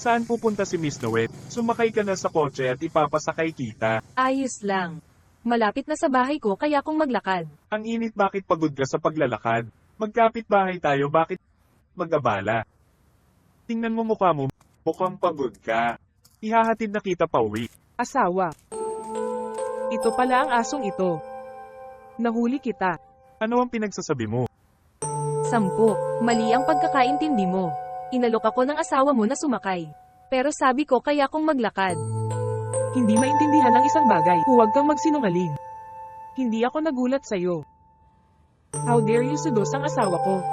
Saan pupunta si Miss Noet? Sumakay ka na sa kotse at ipapasakay kita. Ayos lang. Malapit na sa bahay ko kaya kung maglakad. Ang init, bakit pagod ka sa paglalakad? Magkapit bahay tayo, bakit mag-abala? Tingnan mo mukha mo, mukhang pagod ka. Ihahatid na kita pauwi. Asawa. Ito pala ang asong ito. Nahuli kita. Ano ang pinagsasabi mo? 10. Mali ang pagkakaintindi mo. Inalok ako ng asawa mo na sumakay. Pero sabi ko kaya kung maglakad. Hindi maintindihan ang isang bagay. Huwag kang magsinungaling. Hindi ako nagulat sa'yo. How dare you seduce ang asawa ko?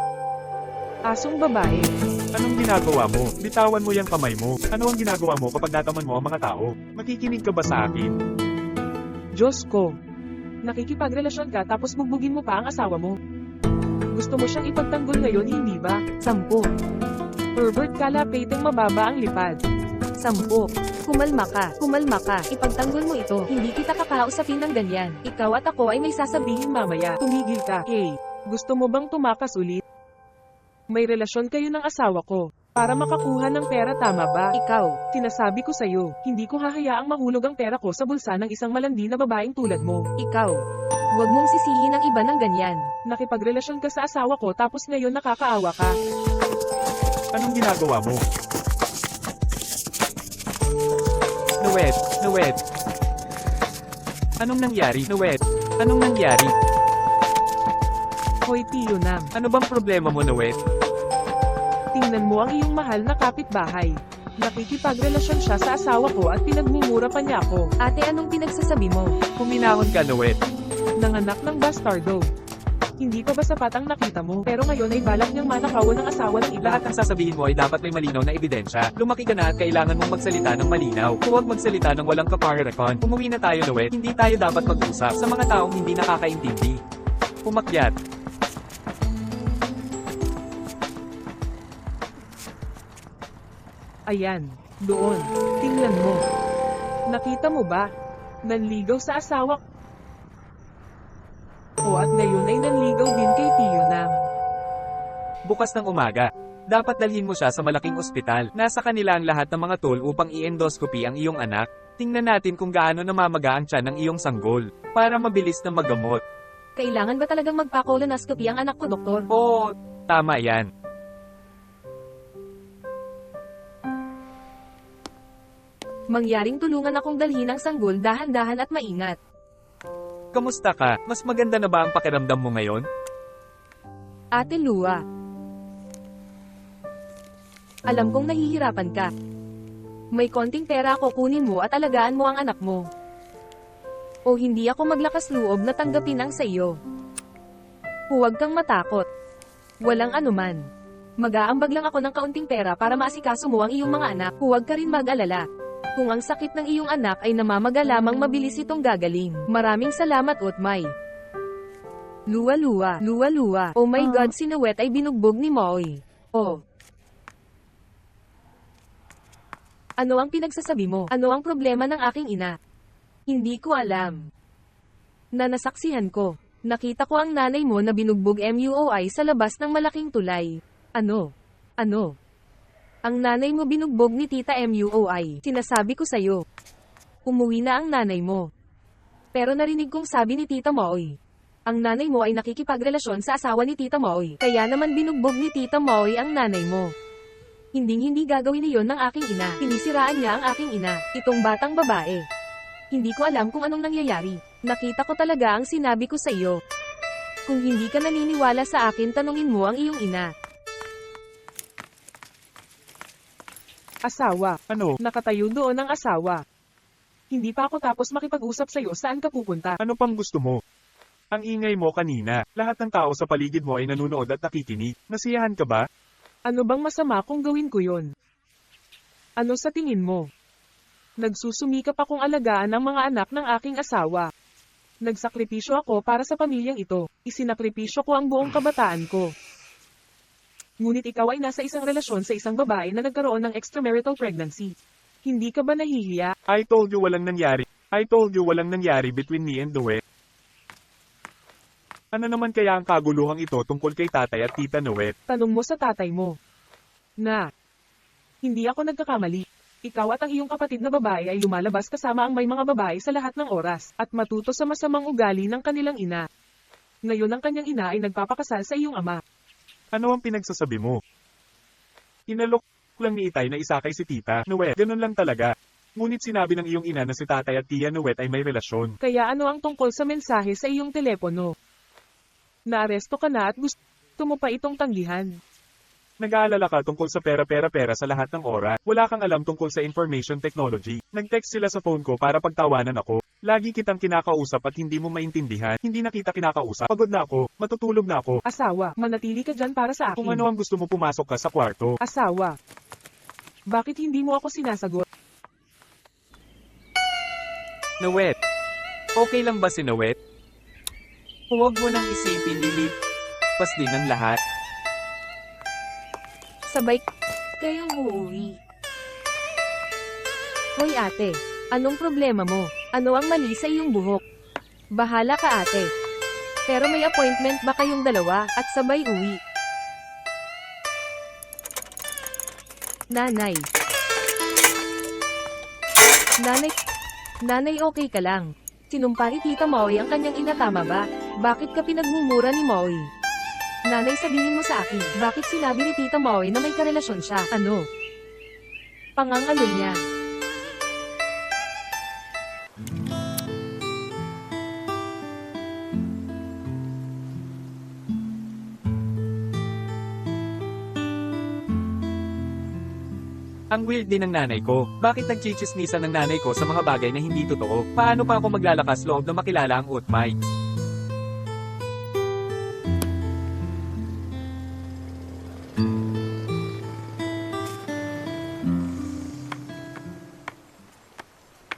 Asong babae. Anong ginagawa mo? Bitawan mo yung kamay mo. Ano ang ginagawa mo kapag nataman mo ang mga tao? Makikinig ka ba sa akin? Diyos ko. Nakikipagrelasyon ka tapos bugbugin mo pa ang asawa mo. Gusto mo siyang ipagtanggol ngayon, hindi ba? 10. Pervert ka, lapiteng mababa ang lipad. 10. Kumalma ka. Kumalma ka. Ipagtanggol mo ito. Hindi kita kakausapin ng ganyan. Ikaw at ako ay may sasabihin mamaya. Tumigil ka. Hey, gusto mo bang tumakas ulit? May relasyon kayo ng asawa ko. Para makakuha ng pera, tama ba? Ikaw. Sinasabi ko sa'yo, hindi ko hahayaang mahulog ang pera ko sa bulsa ng isang malandi na babaeng tulad mo. Ikaw. Huwag mong sisihin ang iba ng ganyan. Nakipagrelasyon ka sa asawa ko tapos ngayon nakakaawa ka. Anong ginagawa mo? Noet. Anong nangyari, Noet? Anong nangyari? Hoy Tiyo Nam, Ano bang problema mo, Noet? tingnan mo ang iyong mahal na kapitbahay. Nakikipagrelasyon siya sa asawa ko at pinagmumura pa niya ako. Ate, anong pinagsasabi mo? Kuminahon ka, Noet. Nanganak ng bastardo. Hindi pa ba sapat ang nakita mo? Pero ngayon ay balak niyang manakawan ng asawa ng iba. Lahat ng sasabihin mo ay dapat may malinaw na ebidensya. Lumaki ka na at kailangan mong magsalita ng malinaw. Huwag magsalita ng walang kaparerekon. Umuwi na tayo, Noet. Hindi tayo dapat mag-usap sa mga taong hindi nakakaintindi. Umakyat. Ayan, doon. Tingnan mo. Nakita mo ba? Nanligaw sa asawa ko at ngayon ay nanligaw din kay Tiyo Nam. Bukas ng umaga. Dapat dalhin mo siya sa malaking ospital. Nasa kanila ang lahat ng mga tool upang i-endoscopy ang iyong anak. Tingnan natin kung gaano namamaga ang tiyan ng iyong sanggol. Para mabilis na maggamot. Kailangan ba talagang magpa-colonoscopy ang anak ko, doktor? Oo, tama yan. Mangyaring tulungan akong dalhin ang sanggol dahan-dahan at maingat. Kamusta ka? Mas maganda na ba ang pakiramdam mo ngayon? Ate Lua. Alam kong nahihirapan ka. May konting pera ako, kunin mo at alagaan mo ang anak mo. O hindi ako maglakas loob na tanggapin ang sa iyo. Huwag kang matakot. Walang anuman. Mag-aambag lang ako ng kaunting pera para maasikaso mo ang iyong mga anak. Huwag ka rin mag-alala. Kung ang sakit ng iyong anak ay namamaga lamang, mabilis itong gagaling. Maraming salamat, Utmay. Lua. Oh my God, si Noet ay binugbog ni Moy. Oh. Ano ang pinagsasabi mo? Ano ang problema ng aking ina? Hindi ko alam. Nasaksihan ko. Nakita ko ang nanay mo na binugbog MUOI sa labas ng malaking tulay. Ano? Ang nanay mo binugbog ni Tita MUOI. Sinasabi ko sa'yo. Umuwi na ang nanay mo. Pero narinig kong sabi ni Tita Moy. Ang nanay mo ay nakikipagrelasyon sa asawa ni Tita Moy. Kaya naman binugbog ni Tita Moy ang nanay mo. Hindi gagawin niyon ng aking ina. Sinisiraan niya ang aking ina. Itong batang babae. Hindi ko alam kung anong nangyayari. Nakita ko talaga ang sinabi ko sa iyo. Kung hindi ka naniniwala sa akin, tanungin mo ang iyong ina. Asawa. Ano? Nakatayo doon ang asawa. Hindi pa ako tapos makipag-usap sa'yo, saan ka pupunta? Ano pang gusto mo? Ang ingay mo kanina. Lahat ng tao sa paligid mo ay nanonood at nakikinig. Nasiyahan ka ba? Ano bang masama kung gawin ko yon? Ano sa tingin mo? Nagsusumikap akong alagaan ang mga anak ng aking asawa. Nagsakripisyo ako para sa pamilyang ito. Isinakripisyo ko ang buong kabataan ko. Ngunit ikaw ay nasa isang relasyon sa isang babae na nagkaroon ng extramarital pregnancy. Hindi ka ba nahihiya? I told you walang nangyari between me and Noet. Ano naman kaya ang kaguluhang ito tungkol kay tatay at tita Noet? Tanong mo sa tatay mo. Na. Hindi ako nagkakamali. Ikaw at ang iyong kapatid na babae ay lumalabas kasama ang may mga babae sa lahat ng oras, at matuto sa masamang ugali ng kanilang ina. Ngayon ang kanyang ina ay nagpapakasal sa iyong ama. Ano ang pinagsasabi mo? Inalok lang ni Itay na isakay si Tita Nuwet. Ganun lang talaga. Ngunit sinabi ng iyong ina na si Tatay at Tia Nuwet ay may relasyon. Kaya ano ang tungkol sa mensahe sa iyong telepono? Naaresto ka na at gusto mo pa itong tanggihan. Nag-aalala ka tungkol sa pera sa lahat ng oras. Wala kang alam tungkol sa information technology. Nag-text sila sa phone ko para pagtawanan ako. Lagi kitang kinakausap at hindi mo maintindihan. Hindi na kita kinakausap. Pagod na ako. Matutulog na ako. Asawa, manatili ka dyan para sa akin. Kung ano ang gusto mo, pumasok ka sa kwarto. Asawa, bakit hindi mo ako sinasagot? Nawet. Okay lang ba si Nawet? Huwag mo nang isipin ilipas din ang lahat. Sabay kayong uuwi. Hoy ate, anong problema mo? Ano ang mali sa iyong buhok? Bahala ka ate. Pero may appointment ba kayong dalawa at sabay uwi? Nanay. Nanay okay ka lang. Sinumpa ni Tita Moy ang kanyang ina, tama ba? Bakit ka pinagmumura ni Moy? Nanay, sabihin mo sa akin, bakit sinabi ni Tita Moy na may karelasyon siya? Ano? Pangangalo niya. Ang weird din ng nanay ko. Bakit nagchichismisan ng nanay ko sa mga bagay na hindi totoo? Paano pa ako maglalakas loob na makilala ang Utmay?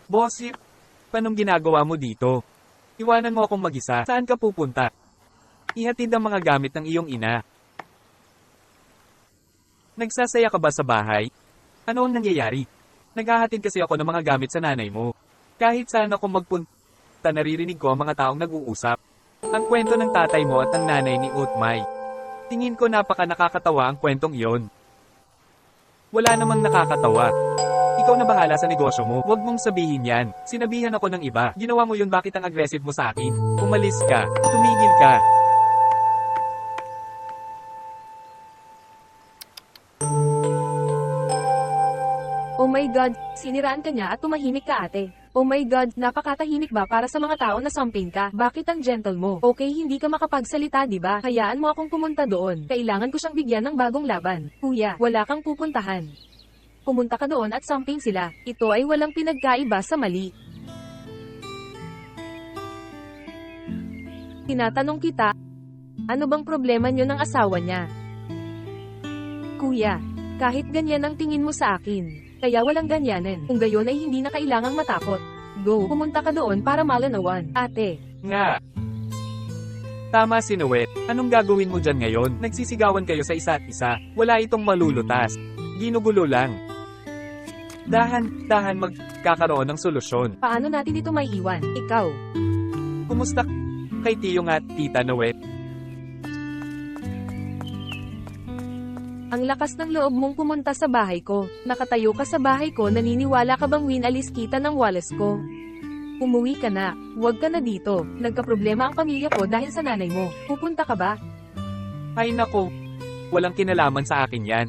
Bossip, panong ginagawa mo dito? Iwanan mo akong mag-isa. Saan ka pupunta? Ihatid ang mga gamit ng iyong ina. Nagsasaya ka ba sa bahay? Ano ang nangyayari? Naghahatid kasi ako ng mga gamit sa nanay mo. Kahit saan ako magpunta, naririnig ko ang mga taong nag-uusap. Ang kwento ng tatay mo at ng nanay ni Utmay. Tingin ko napaka nakakatawa ang kwentong iyon. Wala namang nakakatawa. Ikaw na bahala sa negosyo mo. Huwag mong sabihin yan. Sinabihan ako ng iba. Ginawa mo yun, bakit ang aggressive mo sa akin? Umalis ka. Tumigil ka. Oh my God, siniraan ka niya at tumahimik ka ate. Oh my God, napakatahimik ba para sa mga tao na samping ka? Bakit ang gentle mo? Okay, hindi ka makapagsalita di ba? Hayaan mo akong pumunta doon. Kailangan ko siyang bigyan ng bagong laban. Kuya, wala kang pupuntahan. Pumunta ka doon at samping sila. Ito ay walang pinagkaiba sa mali. Tinatanong kita, ano bang problema niyo ng asawa niya? Kuya, kahit ganyan ang tingin mo sa akin, kaya walang ganyanan. Kung gayon ay hindi na kailangang matakot. Go, pumunta ka doon para malanawan. Ate. Nga. Tama si Noet. Anong gagawin mo dyan ngayon? Nagsisigawan kayo sa isa't isa. Wala itong malulutas. Ginugulo lang. Dahan magkakaroon ng solusyon. Paano natin ito maiiwan? Ikaw. Kumusta kay Tiyong at Tita Noet? Ang lakas ng loob mong pumunta sa bahay ko. Nakatayo ka sa bahay ko, naniniwala ka bang winalis kita ng Wallace ko? Umuwi ka na. Huwag ka na dito. Nagkaproblema ang pamilya ko dahil sa nanay mo. Pupunta ka ba? Ay nako. Walang kinalaman sa akin yan.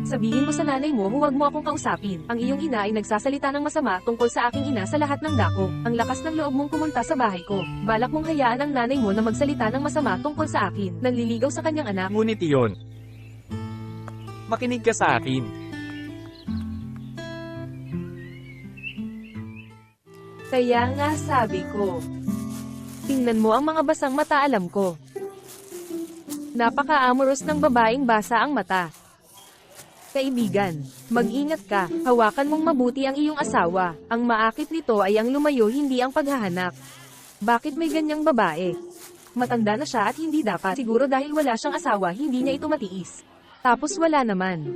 Sabihin mo sa nanay mo, huwag mo akong kausapin. Ang iyong ina ay nagsasalita ng masama tungkol sa aking ina sa lahat ng dako. Ang lakas ng loob mong pumunta sa bahay ko. Balak mong hayaan ang nanay mo na magsalita ng masama tungkol sa akin. Nanliligaw sa kanyang anak. Ngunit iyon. Makinig ka sa akin. Kaya nga sabi ko. Tingnan mo ang mga basang mata, alam ko. Napaka-amorous ng babaeng basa ang mata. Kaibigan, mag-ingat ka, hawakan mong mabuti ang iyong asawa. Ang maakit nito ay ang lumayo, hindi ang paghahanap. Bakit may ganyang babae? Matanda na siya at hindi dapat. Siguro dahil wala siyang asawa, hindi niya ito matiis. Tapos wala naman.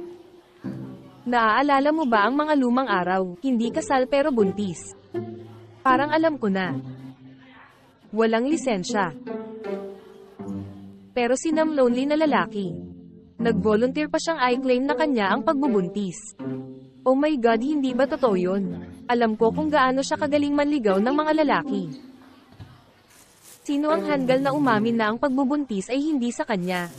Naaalala mo ba ang mga lumang araw? Hindi kasal pero buntis. Parang alam ko na. Walang lisensya. Pero sinam lonely na lalaki. Nag-volunteer pa siyang i-claim na kanya ang pagbubuntis. Oh my God, hindi ba totoo yun? Alam ko kung gaano siya kagaling manligaw ng mga lalaki. Sino ang handgal na umamin na ang pagbubuntis ay hindi sa kanya?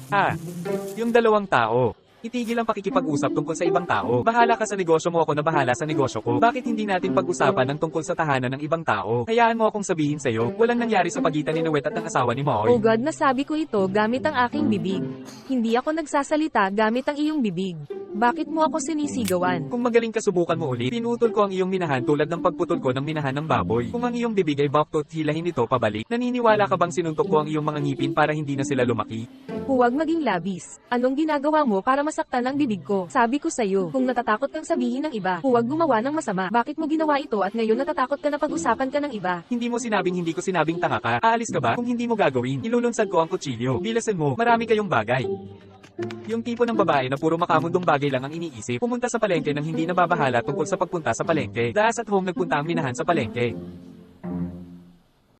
Yung dalawang tao. Itigil ang pakikipag-usap tungkol sa ibang tao. Bahala ka sa negosyo mo, ako na bahala sa negosyo ko. Bakit hindi natin pag-usapan ng tungkol sa tahanan ng ibang tao? Hayaan mo akong sabihin sa'yo, walang nangyari sa pagitan ni Noet at ng asawa ni Maoy. Oh God, nasabi ko ito gamit ang aking bibig. Hindi ako nagsasalita gamit ang iyong bibig. Bakit mo ako sinisigawan? Kung magaling ka, subukan mo ulit. Pinutol ko ang iyong minahan tulad ng pagputol ko ng minahan ng baboy. Kung ang iyong bibig ay baktot, hilahin ito pabalik. Naniniwala ka bang sinuntok ko ang iyong mga ngipin para hindi na sila lumaki? Huwag maging labis. Anong ginagawa mo para masaktan ang bibig ko? Sabi ko sa'yo, kung natatakot kang sabihin ng iba, huwag gumawa ng masama. Bakit mo ginawa ito at ngayon natatakot ka na pag-usapan ka ng iba? Hindi mo sinabing hindi ko sinabing tanga ka. Aalis ka ba? Kung hindi mo gagawin, ilulunsad ko ang kutsilyo. Bilasan mo, marami kayong bagay. Yung tipo ng babae na puro makamundong bagay lang ang iniisip, pumunta sa palengke nang hindi nababahala tungkol sa pagpunta sa palengke. Daas at home nagpunta ang minahan sa palengke.